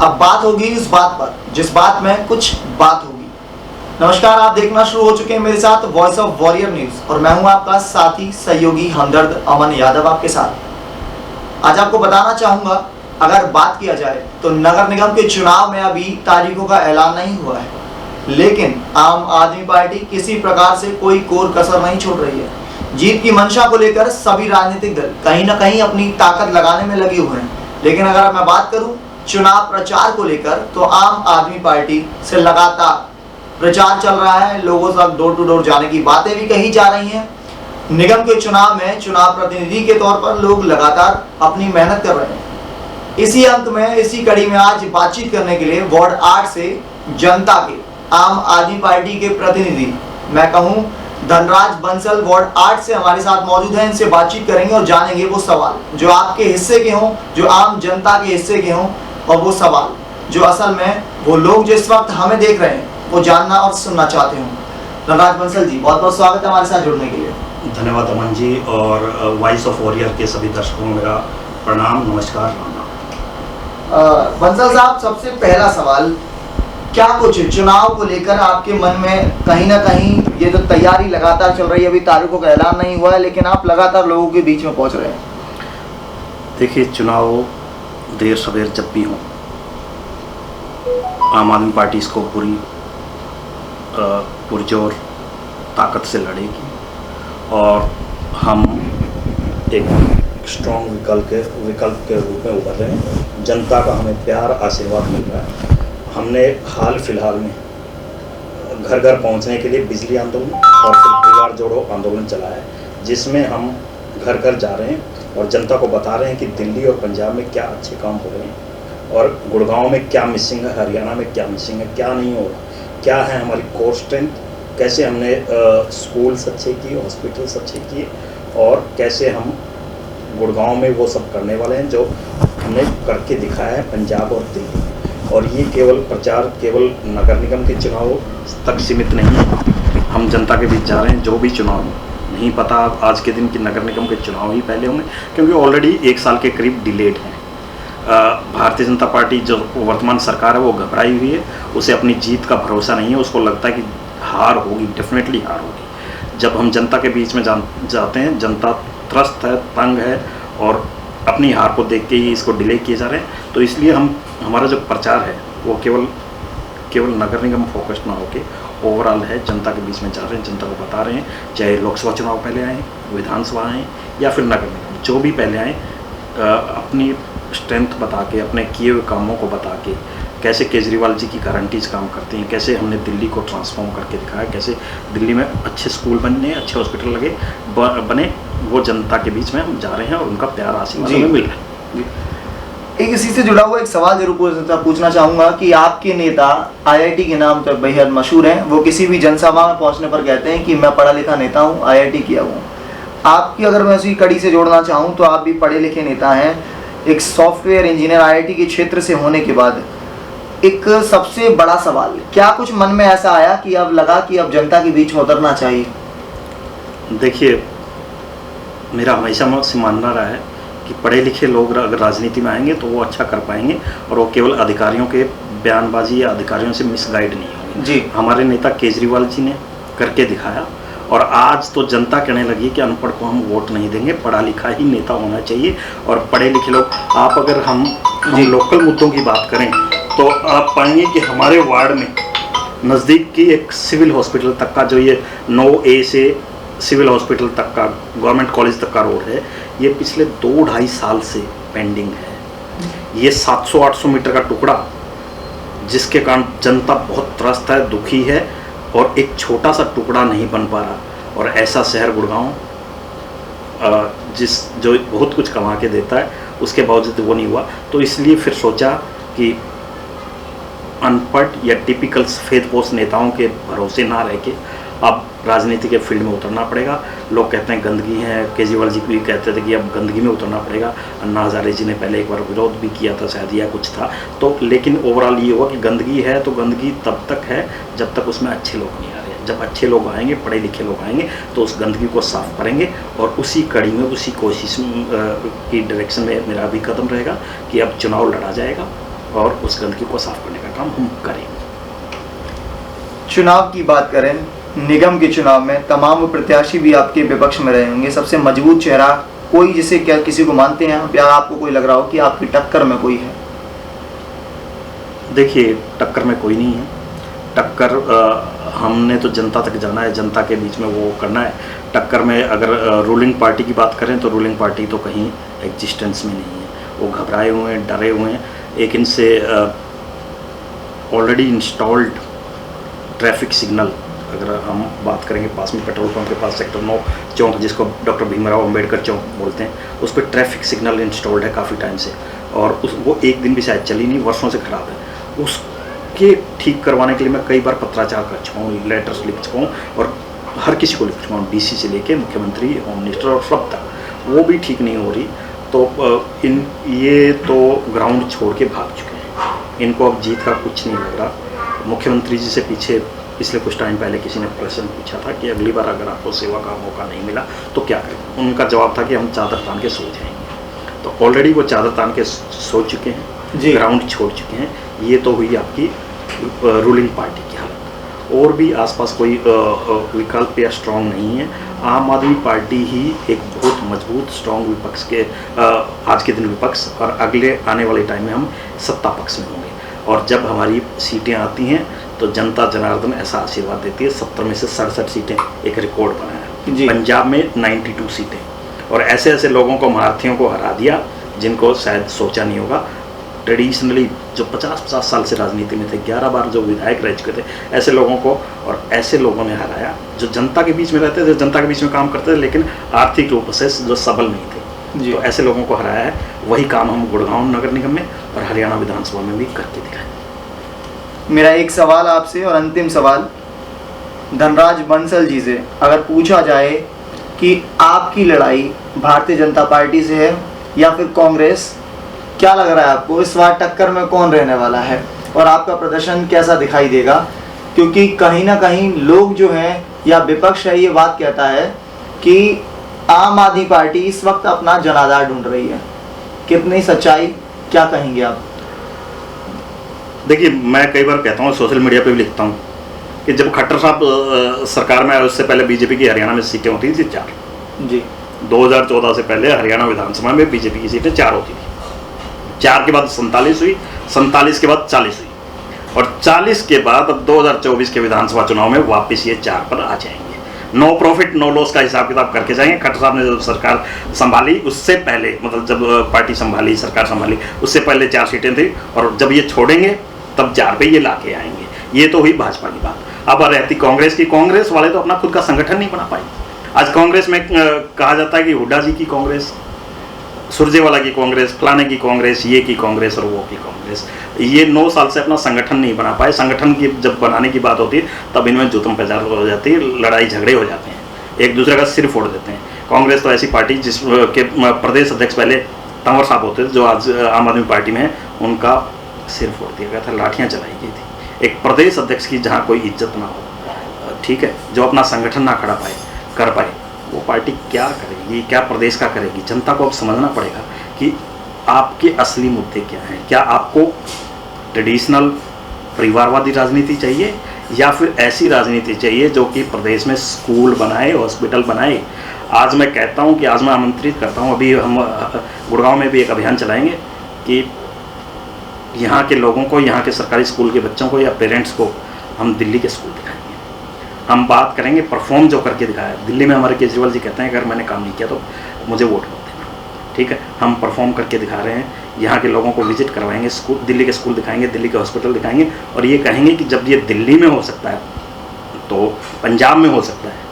अब बात होगी उस बात पर जिस बात में कुछ बात होगी। नमस्कार, आप देखना शुरू हो चुके हैं मेरे साथ वॉइस ऑफ वॉरियर न्यूज और मैं हूं आपका साथी सहयोगी हमदर्द अमन यादव आपके साथ। आज आपको बताना चाहूंगा, अगर बात किया जाए तो नगर निगम के चुनाव में अभी तारीखों का ऐलान नहीं हुआ है, लेकिन आम आदमी पार्टी किसी प्रकार से कोई कोर कसर नहीं छोड़ रही है। जीत की मंशा को लेकर सभी राजनीतिक दल कहीं ना कहीं अपनी ताकत लगाने में लगे हुए हैं, लेकिन अगर मैं बात करूं चुनाव प्रचार को लेकर तो आम आदमी पार्टी से लगातार प्रचार चल रहा है। लोगों तक डोर टू डोर जाने की बातें भी कही जा रही हैं। निगम के चुनाव में चुनाव प्रतिनिधि के तौर पर लोग लगातार अपनी मेहनत कर रहे हैं। इसी अंक में, इसी कड़ी में आज बातचीत करने के लिए वार्ड 8 से जनता के आम आदमी पार्टी के प्रतिनिधि, मैं कहूं धनराज बंसल वार्ड 8 से हमारे साथ मौजूद हैं। इनसे बातचीत करेंगे और जानेंगे वो सवाल जो आपके हिस्से के हों, जो आम जनता के हिस्से के हों, और वो सवाल जो असल में वो लोग जो इस वक्त हमें देख रहे हैं वो जानना और सुनना चाहते हों। धनराज बंसल जी, बहुत बहुत स्वागत है हमारे साथ जुड़ने के लिए। धन्यवाद अमन जी, और वॉइस ऑफ वॉरियर के सभी दर्शकों को मेरा प्रणाम, नमस्कार। बंसल साहब, सबसे पहला सवाल, क्या कुछ चुनाव को लेकर आपके मन में कहीं ना कहीं ये जो तैयारी लगातार चल रही है, अभी तारीखों का ऐलान नहीं हुआ है लेकिन आप लगातार लोगों के बीच में पहुंच रहे हैं? देखिए, चुनाव देर सवेर जब भी हो, आम आदमी पार्टी इसको पूरी पुरजोर ताकत से लड़ेगी और हम एक स्ट्रॉन्ग विकल्प के रूप में उभर रहे हैं। जनता का हमें प्यार आशीर्वाद मिल रहा है। हमने हाल फिलहाल में घर घर पहुंचने के लिए बिजली आंदोलन और फिर परिवार जोड़ो आंदोलन चलाया है, जिसमें हम घर घर जा रहे हैं और जनता को बता रहे हैं कि दिल्ली और पंजाब में क्या अच्छे काम हो रहे हैं और गुड़गांव में क्या मिसिंग है, हरियाणा में क्या मिसिंग है, क्या नहीं हो रहा, क्या है हमारी कोर स्ट्रेंथ, कैसे हमने स्कूल्स अच्छे किए, हॉस्पिटल्स अच्छे किए और कैसे हम गुड़गांव में वो सब करने वाले हैं जो हमने करके दिखाया है पंजाब और दिल्ली। और ये केवल प्रचार केवल नगर निगम के चुनाव तक सीमित नहीं है। हम जनता के बीच जा रहे हैं, जो भी चुनाव नहीं पता आज के दिन की नगर निगम के चुनाव ही पहले होंगे, क्योंकि ऑलरेडी 1 साल के करीब डिलेड हैं। भारतीय जनता पार्टी जो वर्तमान सरकार है वो घबराई हुई है, उसे अपनी जीत का भरोसा नहीं है। उसको लगता है कि हार होगी, डेफिनेटली हार होगी। जब हम जनता के बीच में जाते हैं, जनता त्रस्त है, तंग है और अपनी हार को देख के ही इसको डिले किए जा रहे हैं। तो इसलिए हमारा जो प्रचार है वो केवल नगर निगम फोकस्ड ना होके ओवरऑल है, जनता के बीच में जा रहे हैं, जनता को बता रहे हैं, चाहे लोकसभा चुनाव पहले आए, विधानसभा आए या फिर नगर निगम जो भी पहले आए, अपनी स्ट्रेंथ बता के, अपने किए हुए कामों को बता के, कैसे केजरीवाल जी की गारंटीज काम करती हैं, कैसे हमने दिल्ली को ट्रांसफॉर्म करके दिखाया, कैसे दिल्ली में अच्छे स्कूल बने, अच्छे हॉस्पिटल लगे बने, वो जनता के बीच में हम जा रहे हैं और उनका प्यार आशीर्वाद हमें मिल रहा है। एक इसी से जुड़ा हुआ एक सवाल जरूर पूछना चाहूंगा कि आपके नेता आईआईटी के नाम पर बेहद मशहूर हैं। वो किसी भी जनसभा में पहुंचने पर कहते हैं कि मैं पढ़ा लिखा नेता हूं, आईआईटी किया हुआ हूं। आपकी अगर मैं उसी कड़ी से जोड़ना चाहूं तो आप भी पढ़े लिखे नेता हैं, एक सॉफ्टवेयर इंजीनियर आईआईटी के क्षेत्र से होने के बाद एक सबसे बड़ा सवाल, क्या कुछ मन में ऐसा आया कि अब लगा कि अब जनता के बीच में उतरना चाहिए? देखिए, मेरा हमेशा से मानना रहा है कि पढ़े लिखे लोग अगर राजनीति में आएंगे तो वो अच्छा कर पाएंगे और वो केवल अधिकारियों के बयानबाजी या अधिकारियों से मिसगाइड नहीं होंगे। जी, हमारे नेता केजरीवाल जी ने करके दिखाया और आज तो जनता कहने लगी कि अनपढ़ को हम वोट नहीं देंगे, पढ़ा लिखा ही नेता होना चाहिए। और पढ़े लिखे लोग, आप अगर हम लोकल मुद्दों की बात करें तो आप पाएंगे कि हमारे वार्ड में नज़दीक की एक सिविल हॉस्पिटल तक का, जो ये 9A से सिविल हॉस्पिटल तक का, गवर्नमेंट कॉलेज तक का रोड है, ये पिछले 2-2.5 साल से पेंडिंग है। ये 700-800 मीटर का टुकड़ा, जिसके कारण जनता बहुत त्रस्त है, दुखी है और एक छोटा सा टुकड़ा नहीं बन पा रहा। और ऐसा शहर गुड़गांव जो बहुत कुछ कमा के देता है, उसके बावजूद वो नहीं हुआ। तो इसलिए फिर सोचा कि अनपढ़ या टिपिकल सफेदपोश नेताओं के भरोसे ना रह के अब राजनीति के फील्ड में उतरना पड़ेगा। लोग कहते हैं गंदगी है, केजरीवाल जी भी कहते थे कि अब गंदगी में उतरना पड़ेगा। अन्ना हजारे जी ने पहले एक बार विरोध भी किया था शायद, या कुछ था। तो लेकिन ओवरऑल ये हुआ कि गंदगी है तो गंदगी तब तक है जब तक उसमें अच्छे लोग नहीं आ रहे। जब अच्छे लोग आएंगे, पढ़े लिखे लोग आएंगे तो उस गंदगी को साफ करेंगे। और उसी कड़ी में, उसी कोशिश की डायरेक्शन में मेरा भी कदम रहेगा कि अब चुनाव लड़ा जाएगा और उस गंदगी को साफ करने का काम हम करेंगे। चुनाव की बात करें, निगम के चुनाव में तमाम प्रत्याशी भी आपके विपक्ष में रहे होंगे, सबसे मजबूत चेहरा कोई जिसे क्या किसी को मानते हैं आप, या आपको कोई लग रहा हो कि आपकी टक्कर में कोई है? देखिए, टक्कर में कोई नहीं है। टक्कर हमने तो जनता तक जाना है, जनता के बीच में वो करना है। टक्कर में अगर रूलिंग पार्टी की बात करें तो रूलिंग पार्टी तो कहीं एग्जिस्टेंस में नहीं है, वो घबराए हुए हैं, डरे हुए हैं। एक इनसे ऑलरेडी इंस्टॉल्ड ट्रैफिक सिग्नल, अगर हम बात करेंगे पास में पेट्रोल पंप के पास सेक्टर 9 चौक, जिसको डॉक्टर भीमराव अंबेडकर चौक बोलते हैं, उस पर ट्रैफिक सिग्नल इंस्टॉल्ड है काफ़ी टाइम से, और वो एक दिन भी शायद चली नहीं, वर्षों से ख़राब है। उसके ठीक करवाने के लिए मैं कई बार पत्राचार कर चुका हूँ, लेटर्स लिख चुका हूँ, और हर किसी को लिख चुका हूँ, डीसी से लेके मुख्यमंत्री, होम मिनिस्टर और सब तक, वो भी ठीक नहीं हो रही। तो ये तो ग्राउंड छोड़ के भाग चुके हैं, इनको अब जीत का कुछ नहीं लग रहा। मुख्यमंत्री जी से पीछे पिछले कुछ टाइम पहले किसी ने प्रश्न पूछा था कि अगली बार अगर आपको सेवा का मौका नहीं मिला तो क्या करें। उनका जवाब था कि हम चादर तान के सो जाएंगे। तो ऑलरेडी वो चादर तान के सो चुके हैं, ग्राउंड छोड़ चुके हैं। ये तो हुई आपकी रूलिंग पार्टी की हालत। और भी आसपास कोई विकल्प या स्ट्रॉन्ग नहीं है। आम आदमी पार्टी ही एक बहुत मजबूत स्ट्रॉन्ग विपक्ष के आज के दिन विपक्ष, और अगले आने वाले टाइम में हम सत्ता पक्ष में होंगे। और जब हमारी सीटें आती हैं तो जनता जनार्दन ऐसा आशीर्वाद देती है। 70 में से 67 सीटें एक रिकॉर्ड बनाया है। पंजाब में 92 सीटें, और ऐसे ऐसे लोगों को, महारथियों को हरा दिया जिनको शायद सोचा नहीं होगा। ट्रेडिशनली जो 50-50 साल से राजनीति में थे, 11 बार जो विधायक रह चुके थे, ऐसे लोगों को और ऐसे लोगों ने हराया जो जनता के बीच में रहते थे, जनता के बीच में काम करते थे, लेकिन आर्थिक रूप से जो सबल नहीं थे। तो ऐसे लोगों को हराया है। वही काम हम गुड़गांव नगर निगम में और हरियाणा विधानसभा में भी करके दिखाए। मेरा एक सवाल आपसे और अंतिम सवाल, धनराज बंसल जी से अगर पूछा जाए कि आपकी लड़ाई भारतीय जनता पार्टी से है या फिर कांग्रेस, क्या लग रहा है आपको इस बार टक्कर में कौन रहने वाला है और आपका प्रदर्शन कैसा दिखाई देगा? क्योंकि कहीं ना कहीं लोग जो हैं या विपक्ष है ये बात कहता है कि आम आदमी पार्टी इस वक्त अपना जनाधार ढूंढ रही है। कितनी सच्चाई, क्या कहेंगे आप? देखिए, मैं कई बार कहता हूँ, सोशल मीडिया पे भी लिखता हूँ कि जब खट्टर साहब सरकार में आए उससे पहले बीजेपी की हरियाणा में सीटें होती थी 4 जी। 2014 से पहले हरियाणा विधानसभा में बीजेपी की सीटें 4 होती थी। 4 के बाद 47 हुई, 47 के बाद 40 हुई, और 40 के बाद अब 2024 के विधानसभा चुनाव में वापस ये 4 पर आ जाएंगे। नो प्रॉफिट नो लॉस का हिसाब किताब करके जाएंगे। खट्टर साहब ने जब सरकार संभाली उससे पहले, मतलब जब पार्टी संभाली, सरकार संभाली, उससे पहले 4 सीटें थी, और जब ये छोड़ेंगे तब 4 पे ये लाके आएंगे। ये तो हुई भाजपा की बात। अब रहती कांग्रेस की, कांग्रेस वाले तो अपना खुद का संगठन नहीं बना पाए। आज कांग्रेस में कहा जाता है कि हुड्डा जी की कांग्रेस, सुरजेवाला की कांग्रेस, फलाने की कांग्रेस, ये की कांग्रेस और वो की कांग्रेस। ये 9 साल से अपना संगठन नहीं बना पाए। संगठन की जब बनाने की बात होती है तब इनमें जुतम पैजार हो जाती है, लड़ाई झगड़े हो जाते हैं, एक दूसरे का सिर फोड़ देते हैं। कांग्रेस तो ऐसी पार्टी जिसके प्रदेश अध्यक्ष पहले तंवर साहब होते थे, जो आज आम आदमी पार्टी में है, उनका सिर फोड़ दिया गया था, लाठियाँ चलाई गई थी। एक प्रदेश अध्यक्ष की जहाँ कोई इज्जत ना हो, ठीक है, जो अपना संगठन ना खड़ा कर पाए, वो पार्टी क्या करेगी, क्या प्रदेश का करेगी? जनता को अब समझना पड़ेगा कि आपके असली मुद्दे क्या हैं। क्या आपको ट्रेडिशनल परिवारवादी राजनीति चाहिए, या फिर ऐसी राजनीति चाहिए जो कि प्रदेश में स्कूल बनाए, हॉस्पिटल बनाए? आज मैं कहता हूं कि आज मैं आमंत्रित करता हूं, अभी हम गुड़गांव में भी एक अभियान चलाएंगे कि यहाँ के लोगों को, यहाँ के सरकारी स्कूल के बच्चों को या पेरेंट्स को हम दिल्ली के स्कूल दिखाएंगे। हम बात करेंगे परफॉर्म जो करके दिखाया। दिल्ली में हमारे केजरीवाल जी कहते हैं अगर मैंने काम नहीं किया तो मुझे वोट मत देना, ठीक है। हम परफॉर्म करके दिखा रहे हैं, यहाँ के लोगों को विजिट करवाएंगे, स्कूल, दिल्ली के स्कूल दिखाएंगे, दिल्ली के हॉस्पिटल दिखाएंगे, और ये कहेंगे कि जब ये दिल्ली में हो सकता है तो पंजाब में हो सकता है।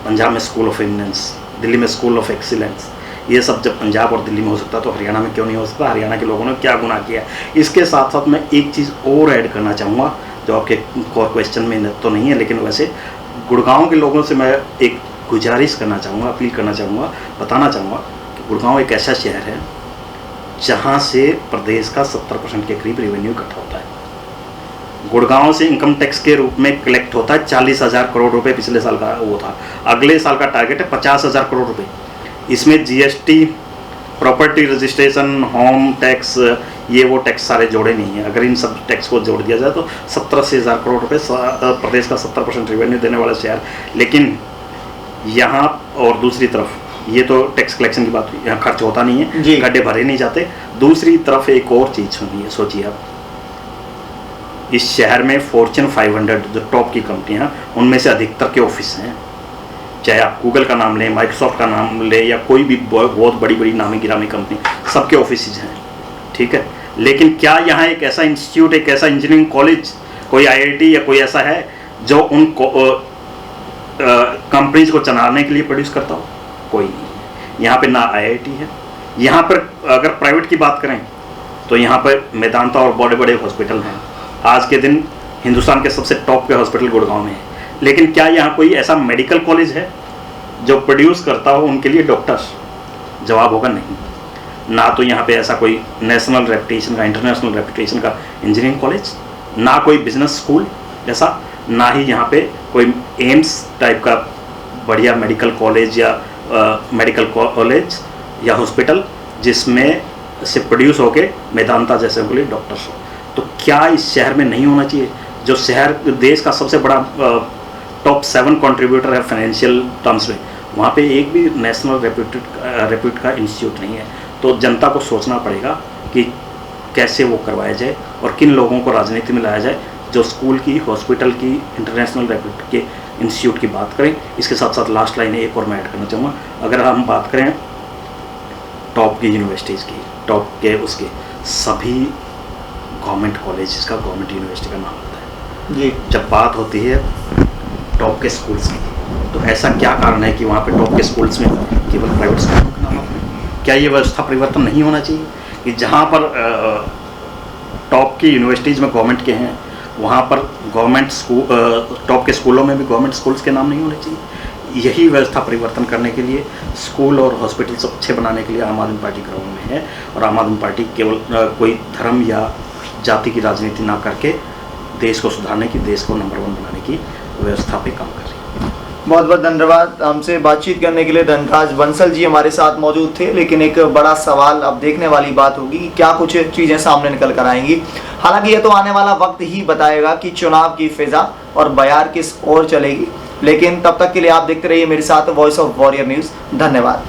पंजाब में स्कूल ऑफ एमिनेंस, दिल्ली में स्कूल ऑफ एक्सीलेंस, ये सब जब पंजाब और दिल्ली में हो सकता है तो हरियाणा में क्यों नहीं हो सकता? हरियाणा के लोगों ने क्या गुनाह किया? इसके साथ साथ मैं एक चीज़ और ऐड करना चाहूँगा जो आपके कोर क्वेश्चन में तो नहीं है, लेकिन वैसे गुड़गांव के लोगों से मैं एक गुजारिश करना चाहूँगा, अपील करना चाहूँगा, बताना चाहूँगा कि गुड़गांव एक ऐसा शहर है जहाँ से प्रदेश का 70% के करीब रेवेन्यू इकट्ठा होता है। गुड़गांव से इनकम टैक्स के रूप में कलेक्ट होता है 40,000 करोड़ रुपए, पिछले साल का वो था। अगले साल का टारगेट है 50,000 करोड़ रुपए। इसमें GST property registration, home tax, ये वो टैक्स सारे जोड़े नहीं हैं। अगर इन सब टैक्स को जोड़ दिया जाए तो 17,000 करोड़ रुपए प्रदेश का 70% रेवेन्यू देने वाला शहर। लेकिन यहाँ और दूसरी तरफ ये तो टैक्स कलेक्शन की बात हुई, यहाँ खर्च होता नहीं है, गड्ढे भरे नहीं जाते। दूसरी तरफ एक और चीज़ सुनिए, सोचिए आप, इस शहर में फॉर्च्यून 500 जो टॉप की कंपनियाँ, उनमें से अधिकतर के ऑफिस हैं। चाहे आप गूगल का नाम लें, माइक्रोसॉफ्ट का नाम लें, या कोई भी बहुत बड़ी बड़ी नामी गिरामी कंपनी, सबके ऑफिस हैं, ठीक है। लेकिन क्या यहाँ एक ऐसा इंस्टीट्यूट, एक ऐसा इंजीनियरिंग कॉलेज, कोई IIT या कोई ऐसा है जो उन कंपनीज को चलाने के लिए प्रोड्यूस करता हो? कोई नहीं है। यहाँ पे ना IIT है। यहाँ पर अगर प्राइवेट की बात करें तो यहाँ पर मेदांता और बड़े बड़े हॉस्पिटल हैं। आज के दिन हिंदुस्तान के सबसे टॉप के हॉस्पिटल गुड़गांव में है। लेकिन क्या यहाँ कोई ऐसा मेडिकल कॉलेज है जो प्रोड्यूस करता हो उनके लिए डॉक्टर्स? जवाब होगा नहीं। ना तो यहाँ पे ऐसा कोई नेशनल रेपुटेशन का, इंटरनेशनल रेपुटेशन का इंजीनियरिंग कॉलेज, ना कोई बिजनेस स्कूल ऐसा, ना ही यहाँ पे कोई एम्स टाइप का बढ़िया मेडिकल कॉलेज या मेडिकल कॉलेज या हॉस्पिटल जिसमें से प्रोड्यूस होके मेदांता जैसे के लिए डॉक्टर्स हो। तो क्या इस शहर में नहीं होना चाहिए? जो शहर देश का सबसे बड़ा टॉप 7 कंट्रीब्यूटर है फाइनेंशियल टर्म्स में, वहाँ पे एक भी नेशनल रेप्यूट का इंस्टीट्यूट नहीं है। तो जनता को सोचना पड़ेगा कि कैसे वो करवाया जाए और किन लोगों को राजनीति में लाया जाए जो स्कूल की, हॉस्पिटल की, इंटरनेशनल रेप्यूट के इंस्टीट्यूट की बात करें। इसके साथ साथ लास्ट लाइन एक और मैं ऐड करना चाहूँगा। अगर हम बात करें टॉप की यूनिवर्सिटीज़ की, टॉप के उसके सभी गवर्नमेंट कॉलेज का, गवर्नमेंट यूनिवर्सिटी का नाम होता है जी। जब बात होती है टॉप के स्कूल्स की, तो ऐसा क्या कारण है कि वहाँ पे टॉप के स्कूल्स में केवल प्राइवेट स्कूलों का नाम आता है? क्या ये व्यवस्था परिवर्तन नहीं होना चाहिए कि जहाँ पर टॉप की यूनिवर्सिटीज़ में गवर्नमेंट के हैं, वहाँ पर गवर्नमेंट स्कूल, टॉप के स्कूलों में भी गवर्नमेंट स्कूल्स के नाम नहीं होने चाहिए? यही व्यवस्था परिवर्तन करने के लिए, स्कूल और हॉस्पिटल्स अच्छे बनाने के लिए आम आदमी पार्टी ग्राउंड में है। और आम आदमी पार्टी केवल कोई धर्म या जाति की राजनीति ना करके देश को सुधारने की, देश को नंबर 1 बनाने की व्यवस्था पे काम कर रही है। बहुत बहुत धन्यवाद। हमसे बातचीत करने के लिए धनराज बंसल जी हमारे साथ मौजूद थे। लेकिन एक बड़ा सवाल, अब देखने वाली बात होगी कि क्या कुछ चीज़ें सामने निकल कर आएंगी। हालांकि यह तो आने वाला वक्त ही बताएगा कि चुनाव की फिजा और बयार किस ओर चलेगी। लेकिन तब तक के लिए आप देखते रहिए मेरे साथ वॉइस ऑफ वॉरियर न्यूज़। धन्यवाद।